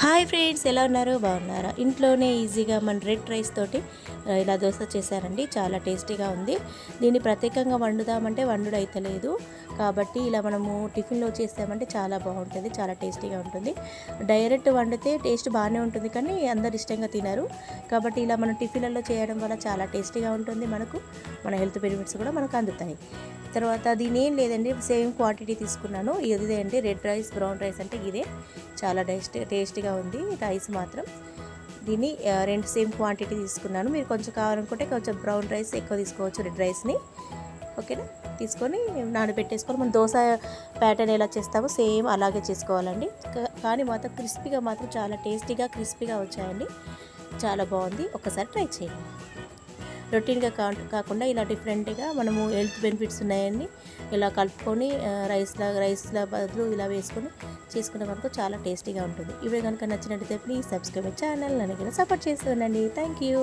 Hi friends, ఎలా ఉన్నారు? బాగున్నారా? ఇంట్లోనే ఈజీగా మన రెడ్ రైస్ తోటి ఇలా దోశ చేశారండి. చాలా టేస్టీగా ఉంది. దీన్ని ప్రత్యేకంగా వండుదామంటే వండుడు అయితలేదు. కాబట్టి ఇలా మనము టిఫిన్లో చేసామంటే చాలా బాగుంటుంది, చాలా టేస్టీగా ఉంటుంది. డైరెక్ట్ వండితే టేస్ట్ బాగానే ఉంటుంది, కానీ అందరు ఇష్టంగా తినరు. కాబట్టి ఇలా మనం టిఫిన్లలో చేయడం వల్ల చాలా టేస్టీగా ఉంటుంది. మన హెల్త్ బెనిఫిట్స్ కూడా మనకు అందుతాయి. తర్వాత దీని ఏం లేదండి, సేమ్ క్వాంటిటీ తీసుకున్నాను. ఇదే అండి రెడ్ రైస్, బ్రౌన్ రైస్ అంటే ఇదే. చాలా టేస్టీగా ఉంది రైస్ మాత్రం. దీన్ని రెండు సేమ్ క్వాంటిటీ తీసుకున్నాను. మీరు కొంచెం కావాలనుకుంటే కొంచెం బ్రౌన్ రైస్ ఎక్కువ తీసుకోవచ్చు, రెడ్ రైస్ని. ఓకేనా? తీసుకొని నానబెట్టేసుకొని మనం దోశ ప్యాటర్న్ ఎలా చేస్తామో సేమ్ అలాగే చేసుకోవాలండి. కానీ మాత్రం క్రిస్పీగా మాత్రం చాలా టేస్టీగా క్రిస్పీగా వచ్చాయండి. చాలా బాగుంది. ఒకసారి ట్రై చేయండి. రొటీన్గా కాకుండా ఇలా డిఫరెంట్గా మనము హెల్త్ బెనిఫిట్స్ ఉన్నాయని ఇలా కలుపుకొని రైస్లా బదులు ఇలా వేసుకొని చేసుకునే వరకు చాలా టేస్టీగా ఉంటుంది. ఇవే కనుక నచ్చినట్లయితే ప్లీజ్ సబ్స్క్రైబ్ ఛానల్, నన్ను కూడా సపోర్ట్ చేస్తూ ఉండండి. Thank you.